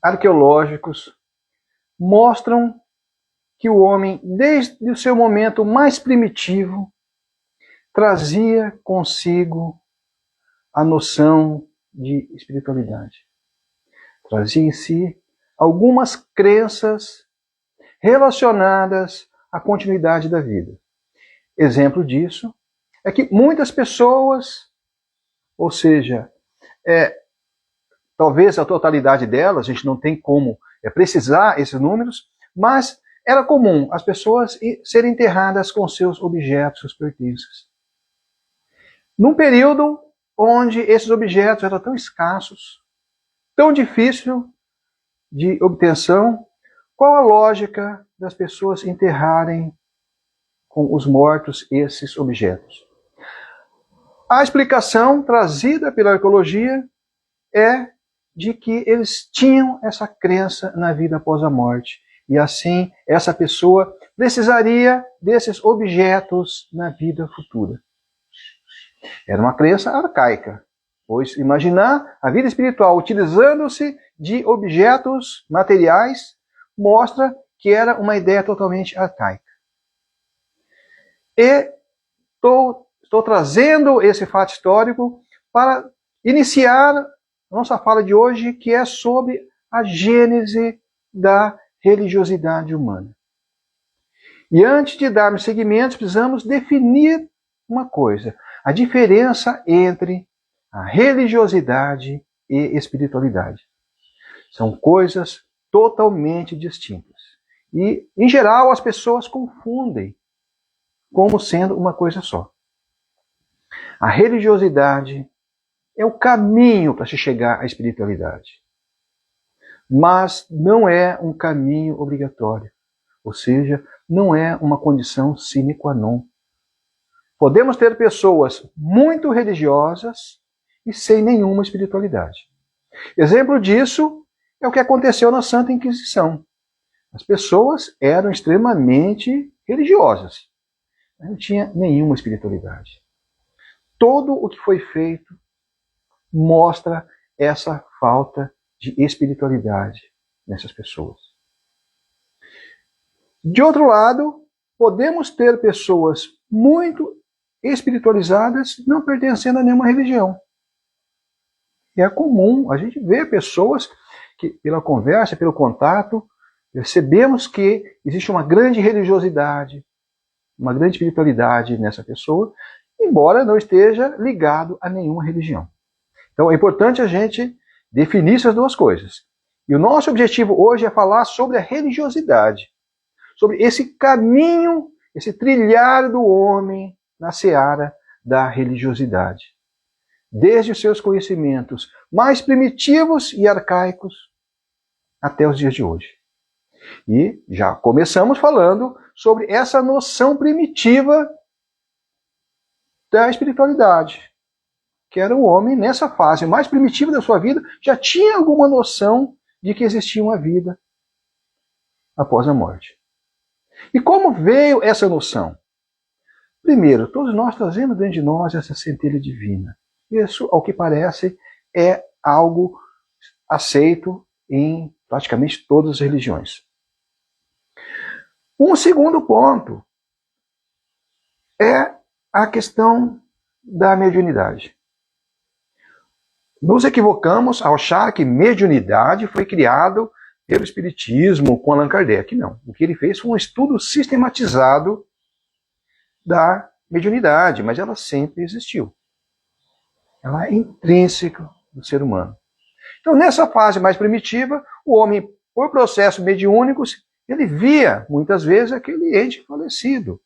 arqueológicos mostram que o homem, desde o seu momento mais primitivo, trazia consigo a noção de espiritualidade. Trazia em si algumas crenças relacionadas à continuidade da vida. Exemplo disso é que muitas pessoas, ou seja, talvez a totalidade delas, a gente não tem como precisar esses números, mas era comum as pessoas serem enterradas com seus objetos, seus pertences. Num período onde esses objetos eram tão escassos, tão difícil de obtenção, qual a lógica das pessoas enterrarem com os mortos esses objetos? A explicação trazida pela arqueologia é de que eles tinham essa crença na vida após a morte. E assim, essa pessoa precisaria desses objetos na vida futura. Era uma crença arcaica, pois imaginar a vida espiritual utilizando-se de objetos materiais mostra que era uma ideia totalmente arcaica. E estou trazendo esse fato histórico para iniciar a nossa fala de hoje, que é sobre a gênese da religiosidade humana. E antes de darmos seguimento, precisamos definir uma coisa: a diferença entre a religiosidade e espiritualidade. São coisas totalmente distintas. E, em geral, as pessoas confundem como sendo uma coisa só. A religiosidade é o caminho para se chegar à espiritualidade. Mas não é um caminho obrigatório. Ou seja, não é uma condição sine qua non. Podemos ter pessoas muito religiosas e sem nenhuma espiritualidade. Exemplo disso é o que aconteceu na Santa Inquisição. As pessoas eram extremamente religiosas, mas não tinha nenhuma espiritualidade. Todo o que foi feito mostra essa falta de espiritualidade nessas pessoas. De outro lado, podemos ter pessoas muito espiritualizadas não pertencendo a nenhuma religião. E é comum a gente ver pessoas que, pela conversa, pelo contato, percebemos que existe uma grande religiosidade, uma grande espiritualidade nessa pessoa, embora não esteja ligado a nenhuma religião. Então é importante a gente definir essas duas coisas. E o nosso objetivo hoje é falar sobre a religiosidade, sobre esse caminho, esse trilhar do homem na seara da religiosidade. Desde os seus conhecimentos mais primitivos e arcaicos até os dias de hoje. E já começamos falando sobre essa noção primitiva da espiritualidade, que era o homem nessa fase mais primitiva da sua vida, já tinha alguma noção de que existia uma vida após a morte. E como veio essa noção? Primeiro, todos nós trazemos dentro de nós essa centelha divina. Isso, ao que parece, é algo aceito em praticamente todas as religiões. Um segundo ponto é a questão da mediunidade. Nos equivocamos ao achar que mediunidade foi criado pelo Espiritismo com Allan Kardec. Não. O que ele fez foi um estudo sistematizado da mediunidade, mas ela sempre existiu. Ela é intrínseca do ser humano. Então, nessa fase mais primitiva, o homem, por processos mediúnicos, ele via, muitas vezes, aquele ente falecido.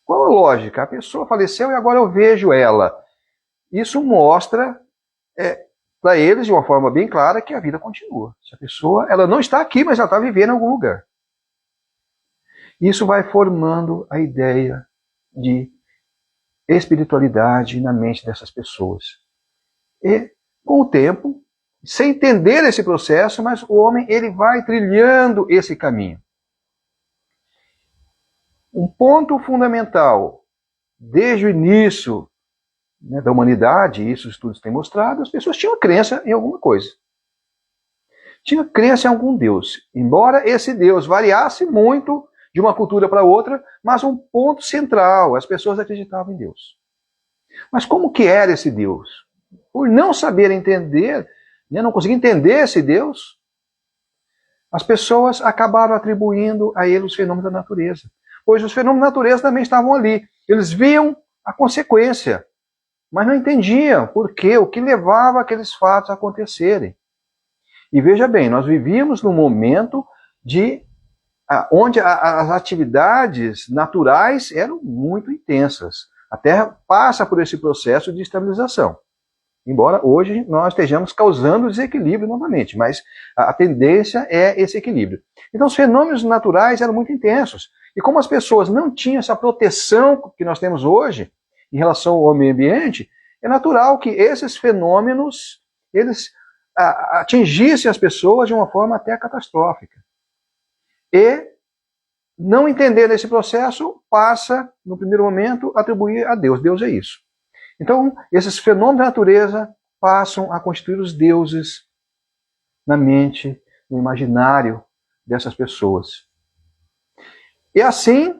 Qual a lógica? A pessoa faleceu e agora eu vejo ela. Isso mostra para eles, de uma forma bem clara, que a vida continua. Se a pessoa ela não está aqui, mas ela está vivendo em algum lugar. Isso vai formando a ideia de espiritualidade na mente dessas pessoas. E, com o tempo, sem entender esse processo, mas o homem ele vai trilhando esse caminho. Um ponto fundamental, desde o início da humanidade, isso os estudos têm mostrado, as pessoas tinham crença em alguma coisa. tinha crença em algum Deus. Embora esse Deus variasse muito de uma cultura para outra, mas um ponto central, as pessoas acreditavam em Deus. Mas como que era esse Deus? Por não saber entender, né, não conseguir entender esse Deus, as pessoas acabaram atribuindo a ele os fenômenos da natureza. Pois os fenômenos da natureza também estavam ali. Eles viam a consequência, mas não entendiam por quê, o que levava aqueles fatos a acontecerem. E veja bem, nós vivíamos num momento onde as atividades naturais eram muito intensas. A Terra passa por esse processo de estabilização. Embora hoje nós estejamos causando desequilíbrio novamente, mas a tendência é esse equilíbrio. Então os fenômenos naturais eram muito intensos. E como as pessoas não tinham essa proteção que nós temos hoje em relação ao meio ambiente, é natural que esses fenômenos eles atingissem as pessoas de uma forma até catastrófica. E não entender esse processo passa, no primeiro momento, a atribuir a Deus. Deus é isso. Então, esses fenômenos da natureza passam a constituir os deuses na mente, no imaginário dessas pessoas. E assim,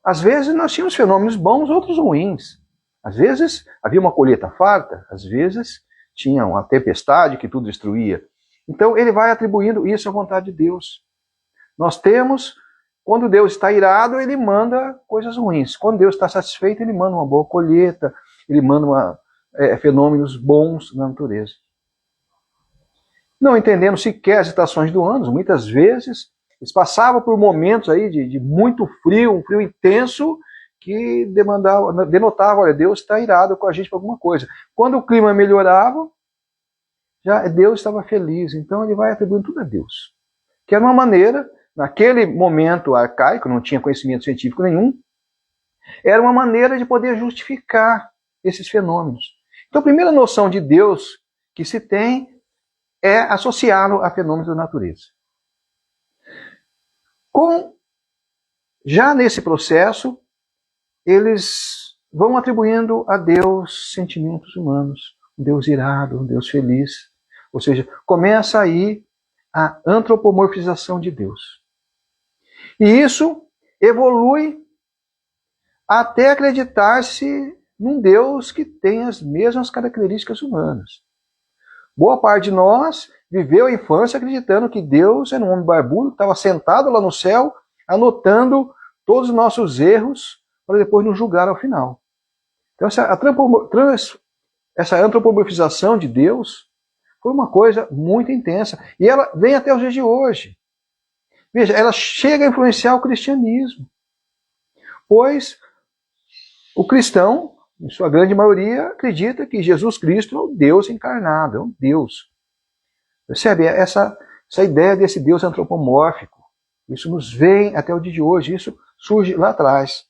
às vezes nós tínhamos fenômenos bons, outros ruins. Às vezes havia uma colheita farta, às vezes tinha uma tempestade que tudo destruía. Então ele vai atribuindo isso à vontade de Deus. Nós temos, quando Deus está irado, ele manda coisas ruins. Quando Deus está satisfeito, ele manda uma boa colheita, ele manda fenômenos bons na natureza. Não entendendo sequer as estações do ano, muitas vezes eles passavam por momentos aí de muito frio, um frio intenso, que denotava, olha, Deus está irado com a gente por alguma coisa. Quando o clima melhorava, já Deus estava feliz, então ele vai atribuindo tudo a Deus. Que era uma maneira, naquele momento arcaico, não tinha conhecimento científico nenhum, era uma maneira de poder justificar esses fenômenos. Então a primeira noção de Deus que se tem é associá-lo a fenômenos da natureza. Já nesse processo, eles vão atribuindo a Deus sentimentos humanos, um Deus irado, um Deus feliz. Ou seja, começa aí a antropomorfização de Deus. E isso evolui até acreditar-se num Deus que tem as mesmas características humanas. Boa parte de nós viveu a infância acreditando que Deus era um homem barbudo, que estava sentado lá no céu, anotando todos os nossos erros, para depois nos julgar ao final. Então essa antropomorfização de Deus foi uma coisa muito intensa. E ela vem até os dias de hoje. Veja, ela chega a influenciar o cristianismo. Pois o cristão, em sua grande maioria, acredita que Jesus Cristo é o Deus encarnado, é um Deus. Percebe? Essa ideia desse Deus antropomórfico. Isso nos vem até o dia de hoje, isso surge lá atrás.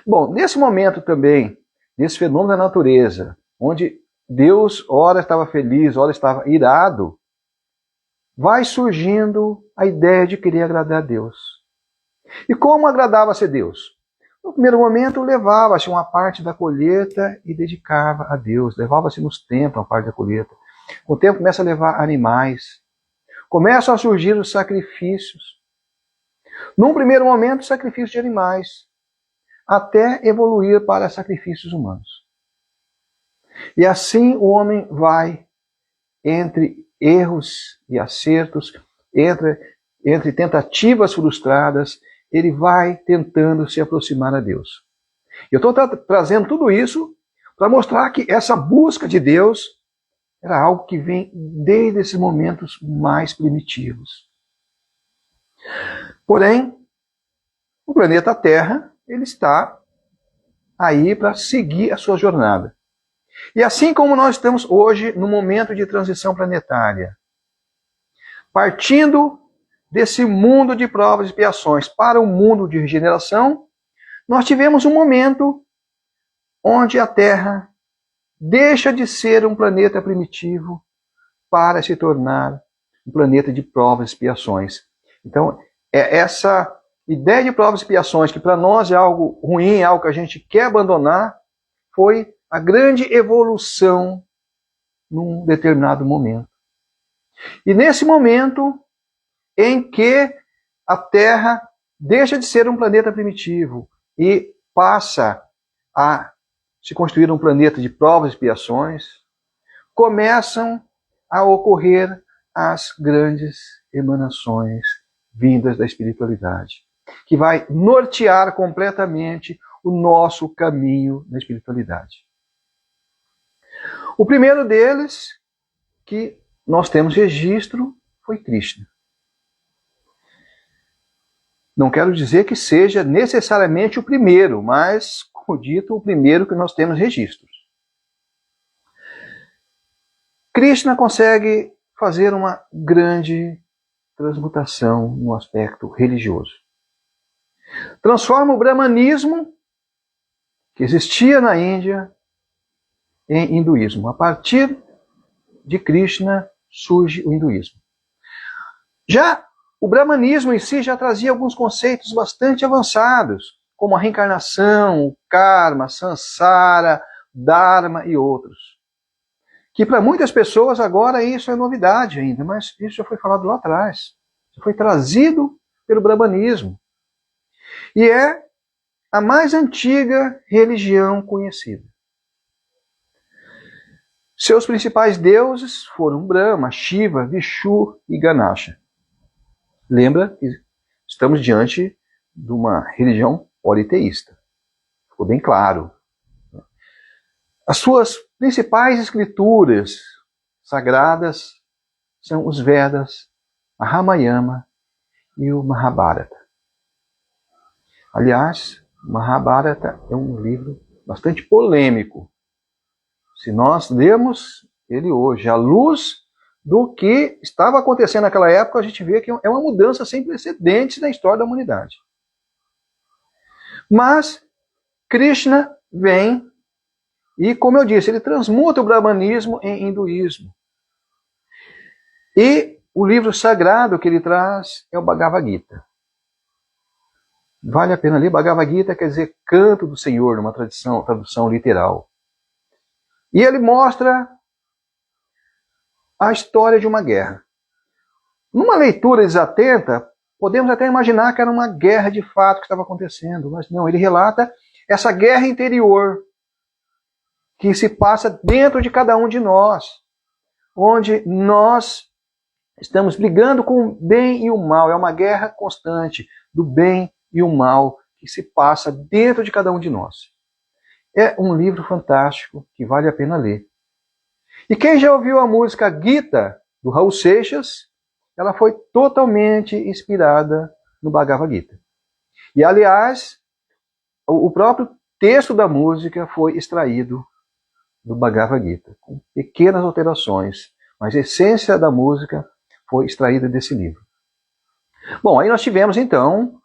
Bom, nesse momento também, nesse fenômeno da natureza, onde Deus ora estava feliz, ora estava irado, vai surgindo a ideia de querer agradar a Deus. E como agradava-se a Deus? No primeiro momento, levava-se uma parte da colheita e dedicava a Deus. Levava-se nos templos uma parte da colheita. Com o tempo começa a levar animais. Começam a surgir os sacrifícios. Num primeiro momento, sacrifício de animais, até evoluir para sacrifícios humanos. E assim o homem vai, entre erros e acertos, entre tentativas frustradas, ele vai tentando se aproximar a Deus. Eu estou trazendo tudo isso para mostrar que essa busca de Deus era algo que vem desde esses momentos mais primitivos. Porém, o planeta Terra, ele está aí para seguir a sua jornada. E assim como nós estamos hoje no momento de transição planetária, partindo desse mundo de provas e expiações para o mundo de regeneração, nós tivemos um momento onde a Terra deixa de ser um planeta primitivo para se tornar um planeta de provas e expiações. Então, essa ideia de provas e expiações, que para nós é algo ruim, é algo que a gente quer abandonar, foi a grande evolução num determinado momento. E nesse momento em que a Terra deixa de ser um planeta primitivo e passa a se construir um planeta de provas e expiações, começam a ocorrer as grandes emanações vindas da espiritualidade, que vai nortear completamente o nosso caminho na espiritualidade. O primeiro deles, que nós temos registro, foi Krishna. Não quero dizer que seja necessariamente o primeiro, mas, como dito, o primeiro que nós temos registros. Krishna consegue fazer uma grande transmutação no aspecto religioso. Transforma o brahmanismo, que existia na Índia, em hinduísmo. A partir de Krishna surge o hinduísmo. Já o brahmanismo em si já trazia alguns conceitos bastante avançados, como a reencarnação, o karma, samsara, dharma e outros. Que para muitas pessoas agora isso é novidade ainda, mas isso já foi falado lá atrás. Já foi trazido pelo brahmanismo. E é a mais antiga religião conhecida. Seus principais deuses foram Brahma, Shiva, Vishnu e Ganesha. Lembra que estamos diante de uma religião politeísta. Ficou bem claro. As suas principais escrituras sagradas são os Vedas, a Ramayana e o Mahabharata. Aliás, o Mahabharata é um livro bastante polêmico. Se nós lemos ele hoje à luz do que estava acontecendo naquela época, a gente vê que é uma mudança sem precedentes na história da humanidade. Mas Krishna vem e, como eu disse, ele transmuta o brahmanismo em hinduísmo. E o livro sagrado que ele traz é o Bhagavad Gita. Vale a pena ler. Bhagavad Gita quer dizer canto do Senhor, numa tradução literal. E ele mostra a história de uma guerra. Numa leitura desatenta, podemos até imaginar que era uma guerra de fato que estava acontecendo, mas não, ele relata essa guerra interior que se passa dentro de cada um de nós, onde nós estamos brigando com o bem e o mal. É uma guerra constante do bem e o mal que se passa dentro de cada um de nós. É um livro fantástico que vale a pena ler. E quem já ouviu a música Gita, do Raul Seixas, ela foi totalmente inspirada no Bhagavad Gita. E, aliás, o próprio texto da música foi extraído do Bhagavad Gita, com pequenas alterações, mas a essência da música foi extraída desse livro. Bom, aí nós tivemos então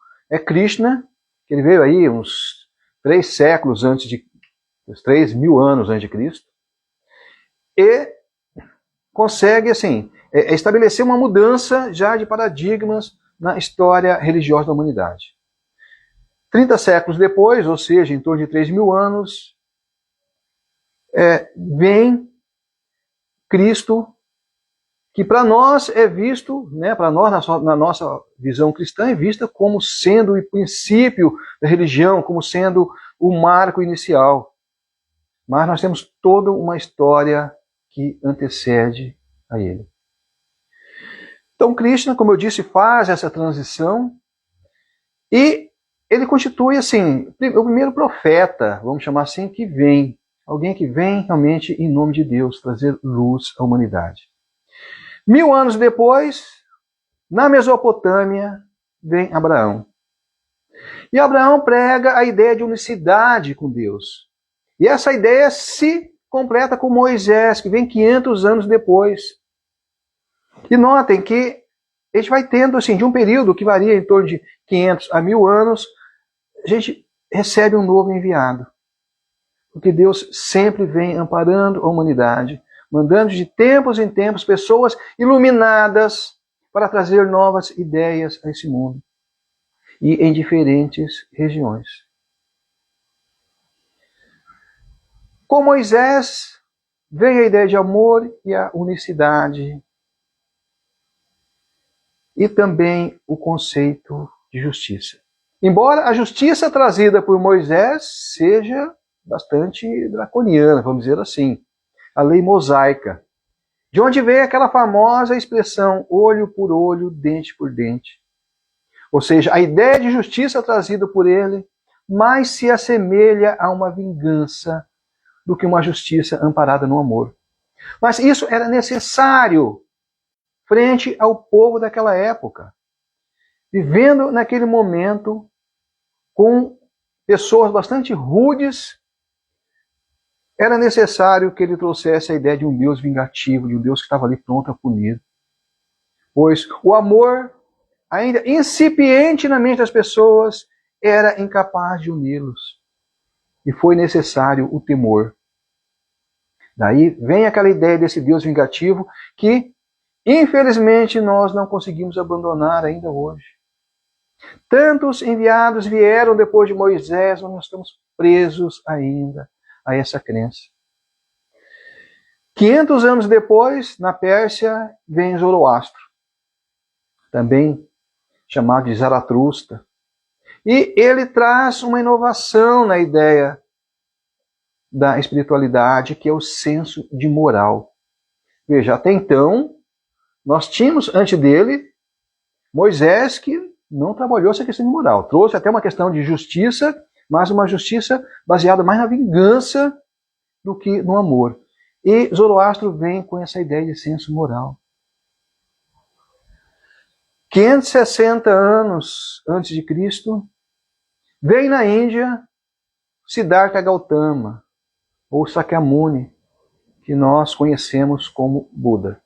Krishna, que ele veio aí uns 3 séculos antes de, uns 3.000 anos antes de Cristo, e consegue assim estabelecer uma mudança já de paradigmas na história religiosa da humanidade. 30 séculos depois, ou seja, em torno de 3.000 anos, vem Cristo, que para nós é visto, né, para nós na nossa visão cristã, é vista como sendo o princípio da religião, como sendo o marco inicial. Mas nós temos toda uma história que antecede a ele. Então Krishna, como eu disse, faz essa transição e ele constitui assim, o primeiro profeta, vamos chamar assim, que vem. Alguém que vem realmente em nome de Deus trazer luz à humanidade. 1000 anos depois, na Mesopotâmia, vem Abraão. E Abraão prega a ideia de unicidade com Deus. E essa ideia se completa com Moisés, que vem 500 anos depois. E notem que a gente vai tendo, assim, de um período que varia em torno de 500 a 1000 anos, a gente recebe um novo enviado. Porque Deus sempre vem amparando a humanidade, mandando de tempos em tempos pessoas iluminadas para trazer novas ideias a esse mundo. E em diferentes regiões. Com Moisés, veio a ideia de amor e a unicidade e também o conceito de justiça. Embora a justiça trazida por Moisés seja bastante draconiana, vamos dizer assim, a lei mosaica, de onde vem aquela famosa expressão olho por olho, dente por dente. Ou seja, a ideia de justiça trazida por ele mais se assemelha a uma vingança do que uma justiça amparada no amor. Mas isso era necessário frente ao povo daquela época, vivendo naquele momento com pessoas bastante rudes. Era necessário que ele trouxesse a ideia de um Deus vingativo, de um Deus que estava ali pronto a punir. Pois o amor, ainda incipiente na mente das pessoas, era incapaz de uni-los. E foi necessário o temor. Daí vem aquela ideia desse Deus vingativo que, infelizmente, nós não conseguimos abandonar ainda hoje. Tantos enviados vieram depois de Moisés, mas nós estamos presos ainda a essa crença. 500 anos depois, na Pérsia, vem Zoroastro, também chamado de Zaratustra. E ele traz uma inovação na ideia da espiritualidade, que é o senso de moral. Veja, até então, nós tínhamos antes dele Moisés, que não trabalhou essa questão de moral. Trouxe até uma questão de justiça, mas uma justiça baseada mais na vingança do que no amor. E Zoroastro vem com essa ideia de senso moral. 560 anos antes de Cristo, vem na Índia Siddhartha Gautama, ou Sakyamuni, que nós conhecemos como Buda.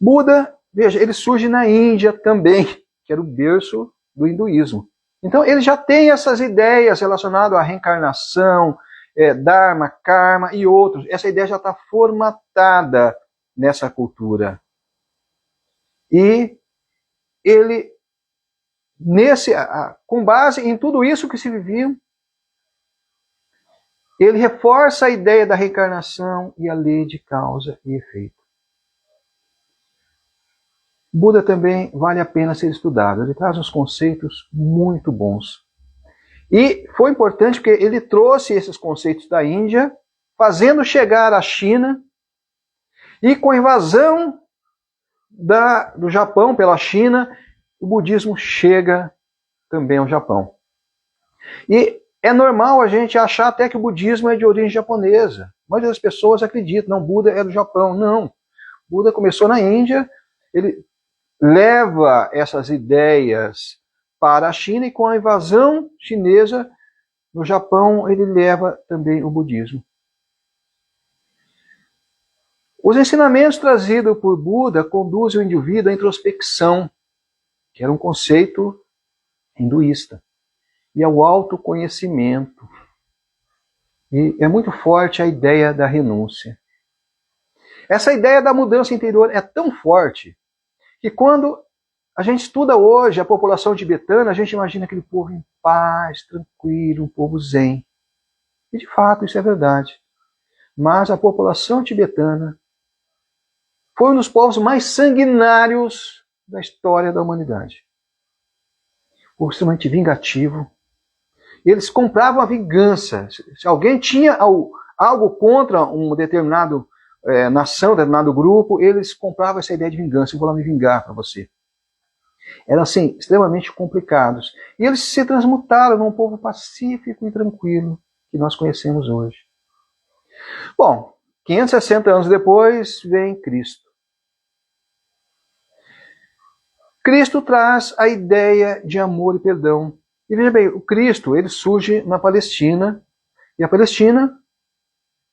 Buda, veja, ele surge na Índia também, que era o berço do hinduísmo. Então ele já tem essas ideias relacionadas à reencarnação, Dharma, Karma e outros. Essa ideia já está formatada nessa cultura. E ele, com base em tudo isso que se vivia, ele reforça a ideia da reencarnação e a lei de causa e efeito. Buda também vale a pena ser estudado. Ele traz uns conceitos muito bons. E foi importante porque ele trouxe esses conceitos da Índia, fazendo chegar à China, e com a invasão do Japão pela China, o budismo chega também ao Japão. E é normal a gente achar até que o budismo é de origem japonesa. A maioria das pessoas acreditam, não, Buda é do Japão. Não. Buda começou na Índia, ele leva essas ideias para a China e com a invasão chinesa no Japão, ele leva também o budismo. Os ensinamentos trazidos por Buda conduzem o indivíduo à introspecção, que era um conceito hinduísta, e ao autoconhecimento. E é muito forte a ideia da renúncia. Essa ideia da mudança interior é tão forte que quando a gente estuda hoje a população tibetana, a gente imagina aquele povo em paz, tranquilo, um povo zen. E de fato isso é verdade. Mas a população tibetana foi um dos povos mais sanguinários da história da humanidade. Um povo extremamente vingativo. Eles compravam a vingança. Se alguém tinha algo contra um determinado nação, determinado grupo, eles compravam essa ideia de vingança. Eu vou lá me vingar para você. Eram assim, extremamente complicados. E eles se transmutaram num povo pacífico e tranquilo que nós conhecemos hoje. Bom, 560 anos depois vem Cristo. Cristo traz a ideia de amor e perdão. E veja bem, o Cristo ele surge na Palestina, e a Palestina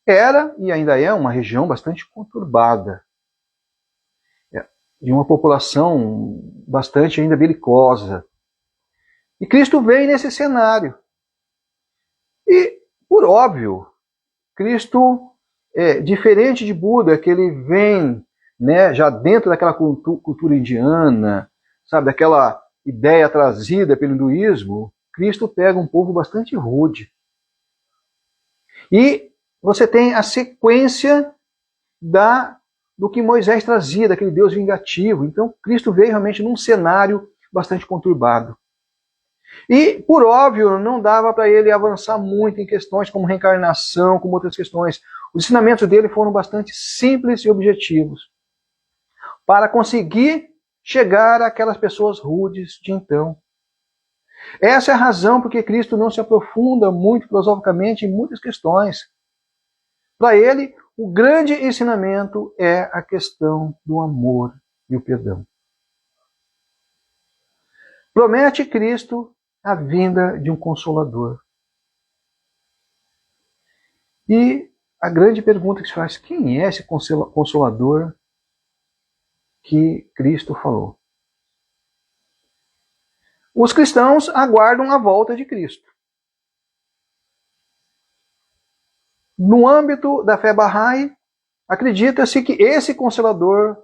era e ainda é uma região bastante conturbada, de uma população bastante ainda belicosa. E Cristo vem nesse cenário. E, por óbvio, Cristo é diferente de Buda, que ele vem já dentro daquela cultura indiana, sabe, daquela ideia trazida pelo hinduísmo. Cristo pega um povo bastante rude. E você tem a sequência da do que Moisés trazia, daquele Deus vingativo. Então Cristo veio realmente num cenário bastante conturbado. E, por óbvio, não dava para ele avançar muito em questões como reencarnação, como outras questões. Os ensinamentos dele foram bastante simples e objetivos, para conseguir chegar àquelas pessoas rudes de então. Essa é a razão porque Cristo não se aprofunda muito filosoficamente em muitas questões. Para ele, o grande ensinamento é a questão do amor e o perdão. Promete Cristo a vinda de um Consolador. E a grande pergunta que se faz, quem é esse Consolador que Cristo falou? Os cristãos aguardam a volta de Cristo. No âmbito da fé Bahá'í, acredita-se que esse Consolador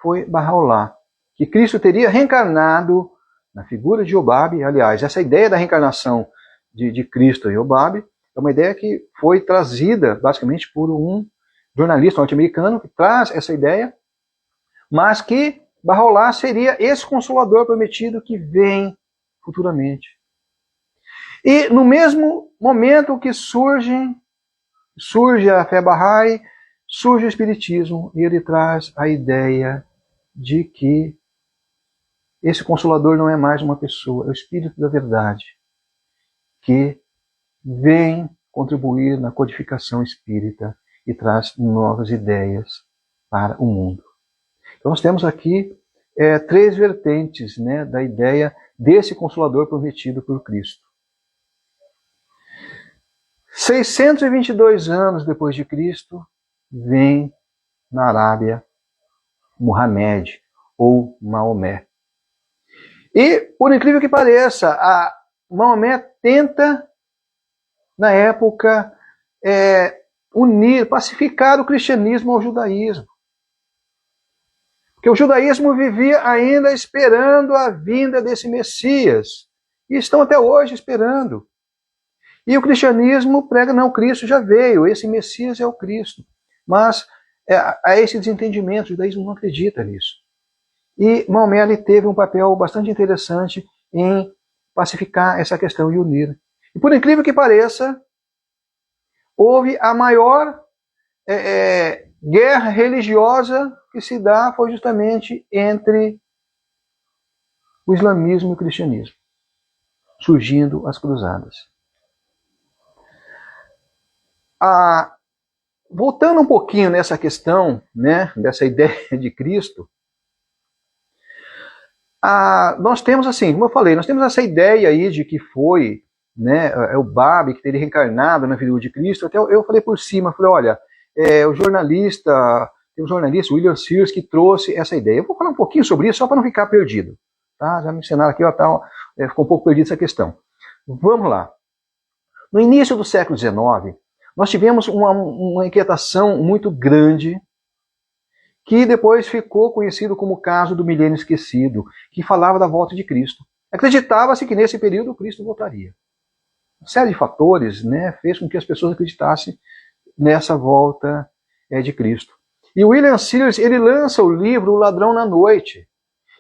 foi Baha'u'lláh, que Cristo teria reencarnado na figura de Jobab. Aliás, essa ideia da reencarnação de Cristo em Jobab é uma ideia que foi trazida basicamente por um jornalista norte-americano que traz essa ideia, mas que Baha'u'lláh seria esse Consolador prometido que vem futuramente. E no mesmo momento que surge a fé Bahá'í, surge o Espiritismo, e ele traz a ideia de que esse Consolador não é mais uma pessoa, é o Espírito da Verdade, que vem contribuir na codificação espírita e traz novas ideias para o mundo. Então nós temos aqui três vertentes, né, da ideia desse Consolador prometido por Cristo. 622 anos depois de Cristo, vem na Arábia Muhammad, ou Maomé. E, por incrível que pareça, Maomé tenta, na época, pacificar o cristianismo ao judaísmo. Porque o judaísmo vivia ainda esperando a vinda desse Messias. E estão até hoje esperando. E o cristianismo prega, não, Cristo já veio, esse Messias é o Cristo. Mas há esse desentendimento, o judaísmo não acredita nisso. E Maomé teve um papel bastante interessante em pacificar essa questão e unir. E por incrível que pareça, houve a maior guerra religiosa que se dá foi justamente entre o islamismo e o cristianismo, surgindo as cruzadas. Voltando um pouquinho nessa questão, né, dessa ideia de Cristo, nós temos assim, como eu falei, nós temos essa ideia aí de que foi, né, o Bab que teria reencarnado na figura de Cristo. Até eu falei por cima, falei, olha, tem um jornalista, William Sears, que trouxe essa ideia. Eu vou falar um pouquinho sobre isso, só para não ficar perdido. Tá? Já me ensinaram aqui, ficou um pouco perdido essa questão. Vamos lá. No início do século XIX, nós tivemos uma inquietação muito grande, que depois ficou conhecido como o caso do milênio esquecido, que falava da volta de Cristo. Acreditava-se que nesse período Cristo voltaria. Uma série de fatores, né, fez com que as pessoas acreditassem nessa volta de Cristo. E William Sears, ele lança o livro O Ladrão na Noite.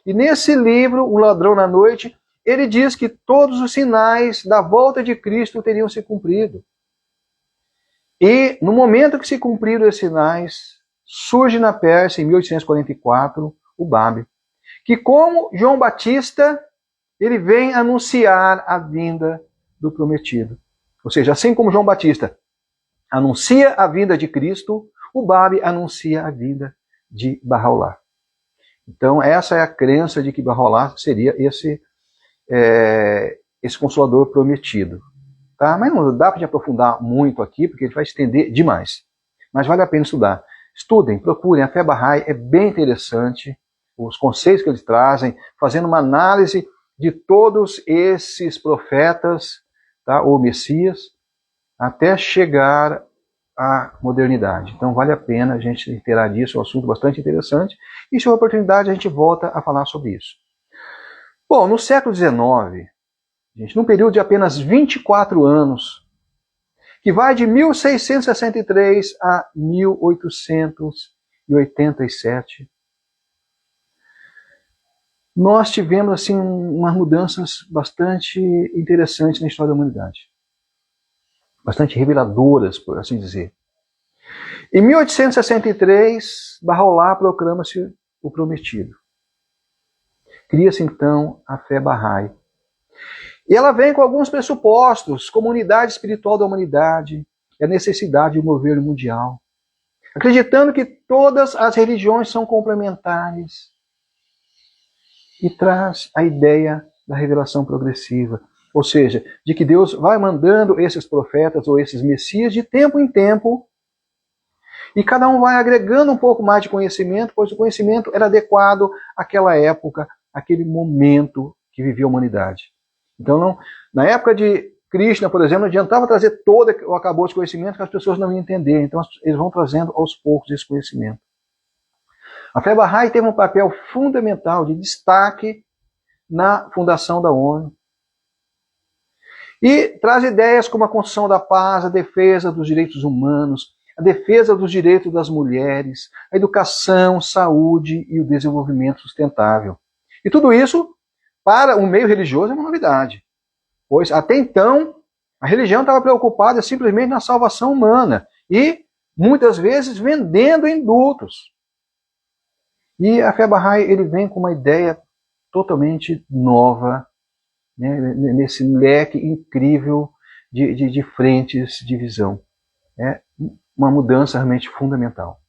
E nesse livro, O Ladrão na Noite, ele diz que todos os sinais da volta de Cristo teriam se cumprido. E no momento que se cumpriram esses sinais, surge na Pérsia, em 1844, o Bab, que como João Batista, ele vem anunciar a vinda do prometido. Ou seja, assim como João Batista anuncia a vinda de Cristo, o Bab anuncia a vinda de Baha'u'lláh. Então essa é a crença de que Baha'u'lláh seria esse Consolador prometido. Tá? Mas não dá para aprofundar muito aqui, porque ele vai estender demais. Mas vale a pena estudar. Estudem, procurem, a fé Bahá'í é bem interessante, os conceitos que eles trazem, fazendo uma análise de todos esses profetas, tá, ou Messias, até chegar à modernidade. Então vale a pena a gente inteirar disso, é um assunto bastante interessante, e se houver oportunidade a gente volta a falar sobre isso. Bom, no século XIX, gente, num período de apenas 24 anos, que vai de 1663 a 1836. 1987, nós tivemos assim umas mudanças bastante interessantes na história da humanidade. Bastante reveladoras, por assim dizer. Em 1863, Bahá'u'lláh proclama-se o prometido. Cria-se então a fé Bahá'í. E ela vem com alguns pressupostos, como unidade espiritual da humanidade e a necessidade de um governo mundial. Acreditando que todas as religiões são complementares. E traz a ideia da revelação progressiva. Ou seja, de que Deus vai mandando esses profetas ou esses messias de tempo em tempo, e cada um vai agregando um pouco mais de conhecimento, pois o conhecimento era adequado àquela época, àquele momento que vivia a humanidade. Então, na época de Krishna, por exemplo, não adiantava trazer todo o acabouço de conhecimento que as pessoas não iam entender. Então, eles vão trazendo aos poucos esse conhecimento. A fé Bahá'í teve um papel fundamental de destaque na fundação da ONU. E traz ideias como a construção da paz, a defesa dos direitos humanos, a defesa dos direitos das mulheres, a educação, saúde e o desenvolvimento sustentável. E tudo isso, para o meio religioso, é uma novidade. Pois até então, a religião estava preocupada simplesmente na salvação humana e, muitas vezes, vendendo indultos. E a fé Bahá'í ele vem com uma ideia totalmente nova, né, nesse leque incrível de frentes de visão. É uma mudança realmente fundamental.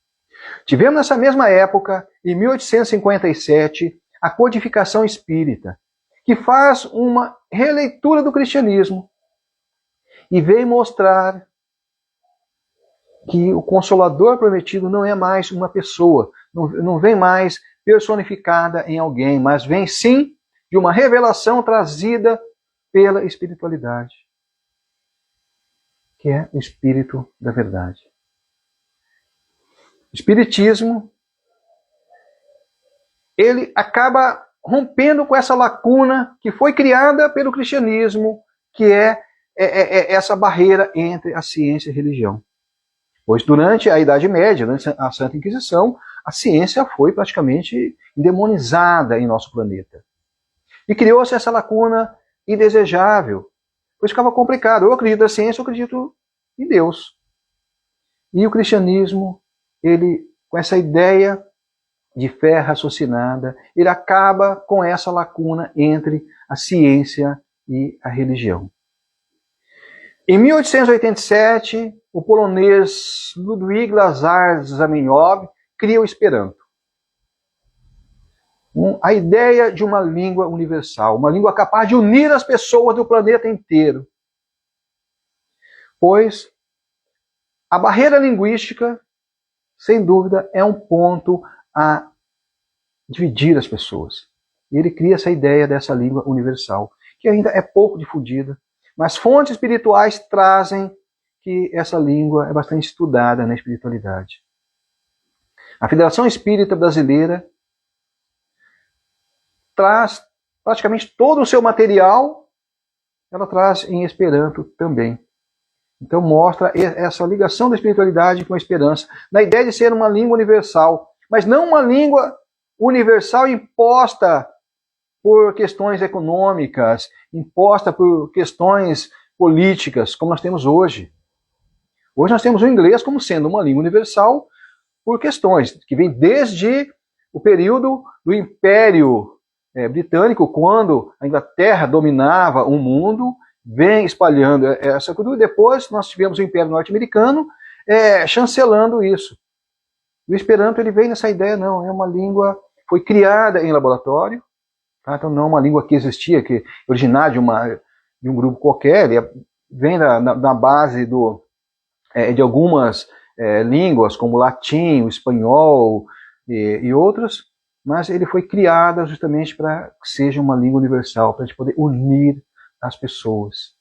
Tivemos nessa mesma época, em 1857, a codificação espírita, que faz uma releitura do cristianismo e vem mostrar que o Consolador prometido não é mais uma pessoa, não vem mais personificada em alguém, mas vem sim de uma revelação trazida pela espiritualidade, que é o Espírito da Verdade. O Espiritismo, ele acaba rompendo com essa lacuna que foi criada pelo cristianismo, que é essa barreira entre a ciência e a religião. Pois durante a Idade Média, durante a Santa Inquisição, a ciência foi praticamente endemonizada em nosso planeta. E criou-se essa lacuna indesejável, pois ficava complicado. Eu acredito na ciência, eu acredito em Deus. E o cristianismo, ele, com essa ideia de fé raciocinada, ele acaba com essa lacuna entre a ciência e a religião. Em 1887, o polonês Ludwig Lazar Zamenhof cria o Esperanto. A ideia de uma língua universal, uma língua capaz de unir as pessoas do planeta inteiro. Pois a barreira linguística, sem dúvida, é um ponto a dividir as pessoas. E ele cria essa ideia dessa língua universal, que ainda é pouco difundida, mas fontes espirituais trazem que essa língua é bastante estudada na espiritualidade. A Federação Espírita Brasileira traz praticamente todo o seu material, ela traz em Esperanto também. Então mostra essa ligação da espiritualidade com a esperança, na ideia de ser uma língua universal, mas não uma língua universal imposta por questões econômicas, imposta por questões políticas, como nós temos hoje. Hoje nós temos o inglês como sendo uma língua universal por questões que vem desde o período do Império Britânico, quando a Inglaterra dominava o mundo, vem espalhando essa cultura. Depois nós tivemos o Império Norte-Americano chancelando isso. O Esperanto ele vem nessa ideia, não, é uma língua, foi criada em laboratório, tá? Então não é uma língua que existia, que originária de um grupo qualquer, ele vem da base de algumas línguas, como o latim, o espanhol e outras, mas ele foi criado justamente para que seja uma língua universal, para a gente poder unir as pessoas.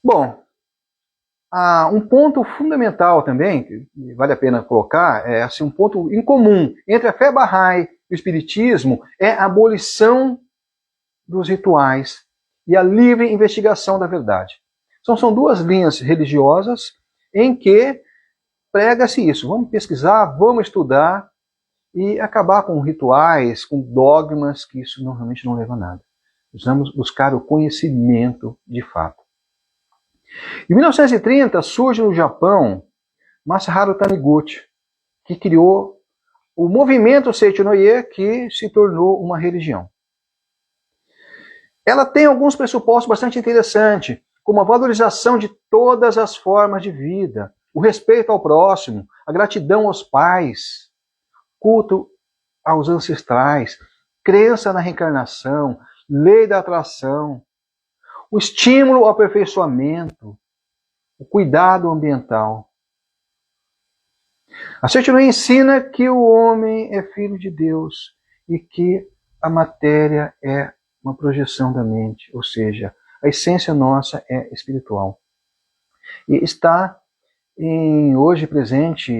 Bom, um ponto fundamental também, que vale a pena colocar, é assim, um ponto em comum entre a fé Bahá'í e o Espiritismo é a abolição dos rituais e a livre investigação da verdade. São duas linhas religiosas em que prega-se isso. Vamos pesquisar, vamos estudar e acabar com rituais, com dogmas, que isso normalmente não leva a nada. Precisamos buscar o conhecimento de fato. Em 1930 surge no Japão Masaharu Taniguchi, que criou o movimento Seicho-no-ie, que se tornou uma religião. Ela tem alguns pressupostos bastante interessantes, como a valorização de todas as formas de vida, o respeito ao próximo, a gratidão aos pais, culto aos ancestrais, crença na reencarnação, lei da atração, o estímulo ao aperfeiçoamento, o cuidado ambiental. A Seicho-no-ie ensina que o homem é filho de Deus e que a matéria é uma projeção da mente, ou seja, a essência nossa é espiritual. E está hoje presente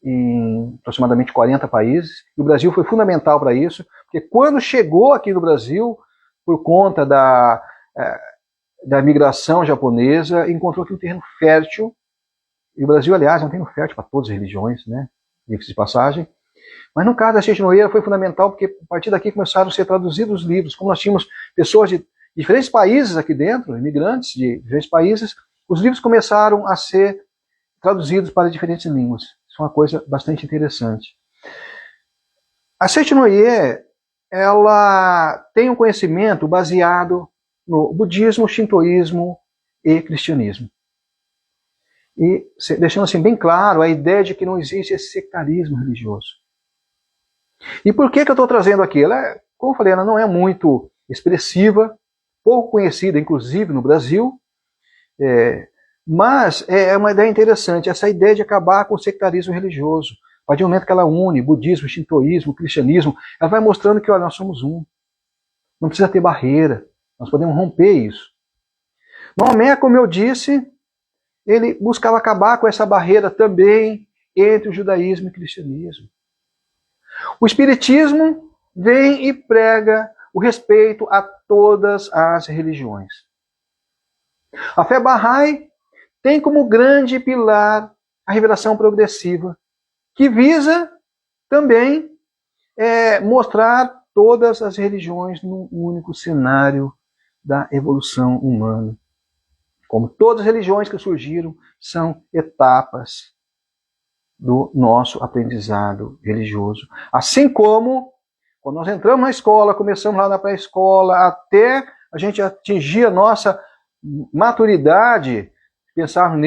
em aproximadamente 40 países, e o Brasil foi fundamental para isso, porque quando chegou aqui no Brasil, por conta da migração japonesa, encontrou aqui um terreno fértil, e o Brasil, aliás, é um terreno fértil para todas as religiões, né? Diga-se de passagem. Mas no caso da Seicho-no-ie foi fundamental, porque a partir daqui começaram a ser traduzidos os livros. Como nós tínhamos pessoas de diferentes países aqui dentro, imigrantes de diferentes países, os livros começaram a ser traduzidos para diferentes línguas. Isso é uma coisa bastante interessante. A Seicho-no-ie, ela tem um conhecimento baseado no budismo, shintoísmo e cristianismo. E deixando assim bem claro a ideia de que não existe esse sectarismo religioso. E por que eu estou trazendo aqui? Ela, como eu falei, ela não é muito expressiva, pouco conhecida, inclusive no Brasil, mas é uma ideia interessante, essa ideia de acabar com o sectarismo religioso. A partir do momento que ela une budismo, shintoísmo, cristianismo, ela vai mostrando que olha, nós somos um. Não precisa ter barreira, nós podemos romper isso. Maomé, como eu disse, ele buscava acabar com essa barreira também entre o judaísmo e o cristianismo. O espiritismo vem e prega o respeito a todas as religiões. A fé Bahá'í tem como grande pilar a revelação progressiva, que visa também mostrar todas as religiões num único cenário da evolução humana. Como todas as religiões que surgiram, são etapas do nosso aprendizado religioso. Assim como, quando nós entramos na escola, começamos lá na pré-escola, até a gente atingir a nossa maturidade, pensarmos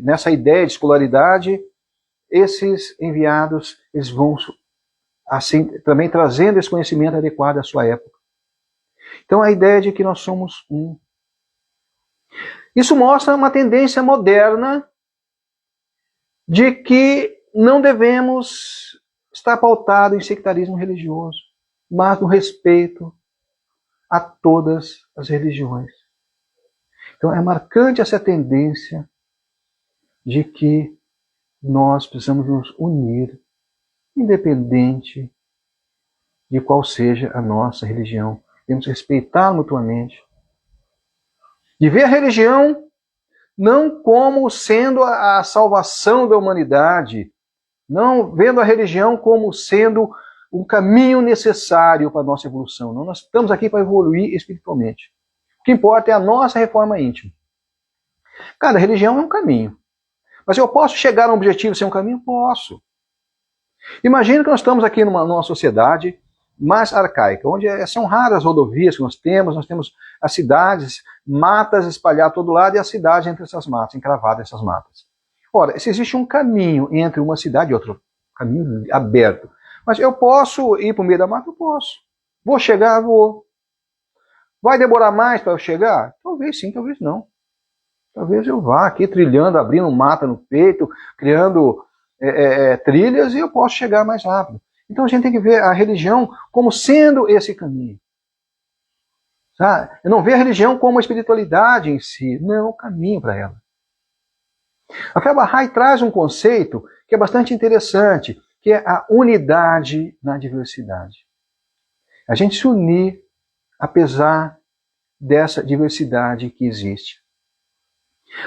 nessa ideia de escolaridade, esses enviados, eles vão assim também trazendo esse conhecimento adequado à sua época. Então a ideia de que nós somos um. Isso mostra uma tendência moderna de que não devemos estar pautado em sectarismo religioso, mas no respeito a todas as religiões. Então é marcante essa tendência de que nós precisamos nos unir, independente de qual seja a nossa religião. Temos que respeitar mutuamente. De ver a religião não como sendo a salvação da humanidade, não vendo a religião como sendo um caminho necessário para a nossa evolução. Não, nós estamos aqui para evoluir espiritualmente. O que importa é a nossa reforma íntima. Cada religião é um caminho. Mas eu posso chegar a um objetivo sem um caminho? Posso. Imagina que nós estamos aqui numa sociedade mais arcaica, onde são raras as rodovias que nós temos as cidades, matas espalhadas a todo lado e a cidade entre essas matas, encravada essas matas. Ora, se existe um caminho entre uma cidade e outra, caminho aberto, mas eu posso ir para o meio da mata? Eu posso. Vou chegar? Vou. Vai demorar mais para eu chegar? Talvez sim, talvez não. Talvez eu vá aqui trilhando, abrindo mata no peito, criando trilhas e eu posso chegar mais rápido. Então a gente tem que ver a religião como sendo esse caminho. Tá? Eu não vejo a religião como a espiritualidade em si, não é o caminho para ela. A fé Bahá'í traz um conceito que é bastante interessante, que é a unidade na diversidade. A gente se unir apesar dessa diversidade que existe.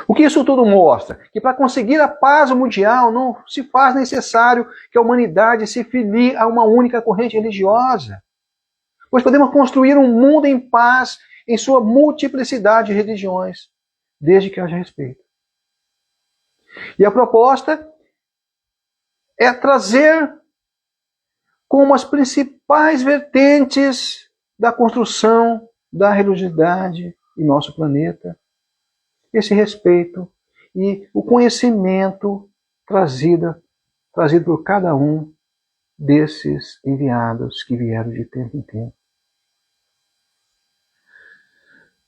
O que isso tudo mostra? Que para conseguir a paz mundial não se faz necessário que a humanidade se filie a uma única corrente religiosa, pois podemos construir um mundo em paz em sua multiplicidade de religiões, desde que haja respeito. E a proposta é trazer como as principais vertentes da construção da religiosidade em nosso planeta esse respeito e o conhecimento trazido por cada um desses enviados que vieram de tempo em tempo.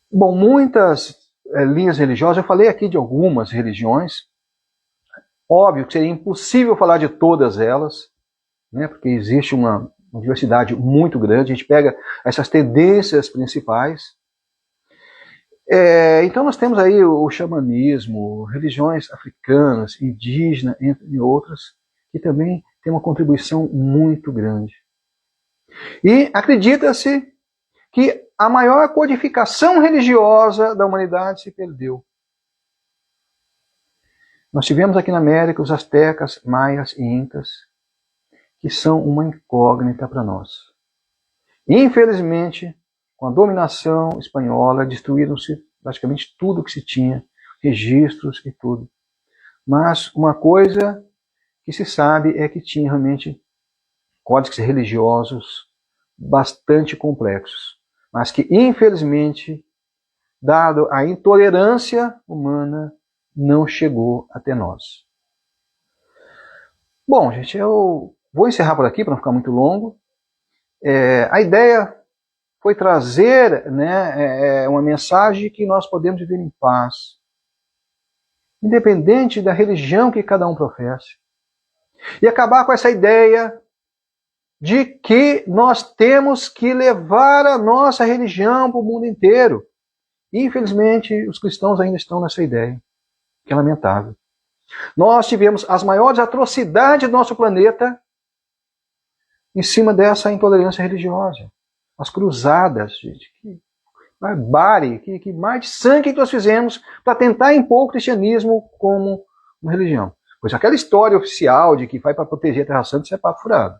Bom, muitas linhas religiosas, eu falei aqui de algumas religiões, óbvio que seria impossível falar de todas elas, né, porque existe uma diversidade muito grande, a gente pega essas tendências principais. Então nós temos aí o xamanismo, religiões africanas, indígenas, entre outras, que também tem uma contribuição muito grande. E acredita-se que a maior codificação religiosa da humanidade se perdeu. Nós tivemos aqui na América os astecas, maias e incas, que são uma incógnita para nós. Infelizmente, com a dominação espanhola, destruíram-se praticamente tudo que se tinha, registros e tudo. Mas uma coisa que se sabe é que tinha realmente códigos religiosos bastante complexos, mas que infelizmente, dado a intolerância humana, não chegou até nós. Bom, gente, eu vou encerrar por aqui para não ficar muito longo. A ideia foi trazer, né, uma mensagem que nós podemos viver em paz, independente da religião que cada um professe. E acabar com essa ideia de que nós temos que levar a nossa religião para o mundo inteiro. E, infelizmente, os cristãos ainda estão nessa ideia, que é lamentável. Nós tivemos as maiores atrocidades do nosso planeta em cima dessa intolerância religiosa. As cruzadas, gente, que barbárie, que mais de sangue que nós fizemos para tentar impor o cristianismo como uma religião. Pois aquela história oficial de que vai para proteger a Terra Santa, isso é papo furado.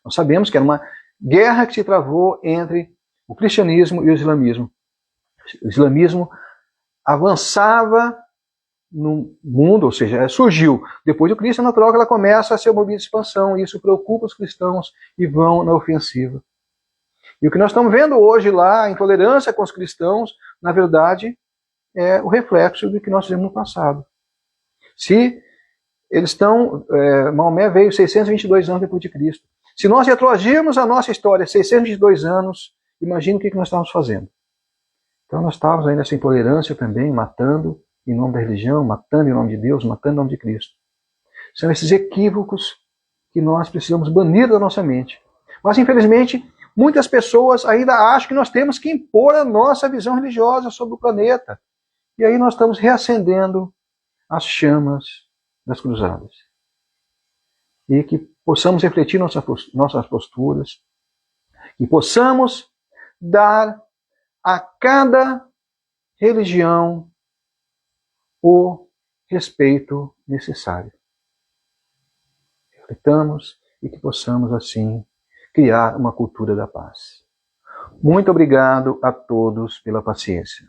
Nós sabemos que era uma guerra que se travou entre o cristianismo e o islamismo. O islamismo avançava no mundo, ou seja, surgiu. Depois do Cristo é natural que ela começa a ser uma movimento de expansão, e isso preocupa os cristãos e vão na ofensiva. E o que nós estamos vendo hoje lá, a intolerância com os cristãos, na verdade, é o reflexo do que nós fizemos no passado. Se eles estão, Maomé veio 622 anos depois de Cristo. Se nós retroagirmos a nossa história 622 anos, imagine o que nós estávamos fazendo. Então nós estávamos aí nessa intolerância também, matando em nome da religião, matando em nome de Deus, matando em nome de Cristo. São esses equívocos que nós precisamos banir da nossa mente. Mas, infelizmente, muitas pessoas ainda acham que nós temos que impor a nossa visão religiosa sobre o planeta. E aí nós estamos reacendendo as chamas das cruzadas. E que possamos refletir nossas posturas, que possamos dar a cada religião o respeito necessário. Refletamos e que possamos, assim, criar uma cultura da paz. Muito obrigado a todos pela paciência.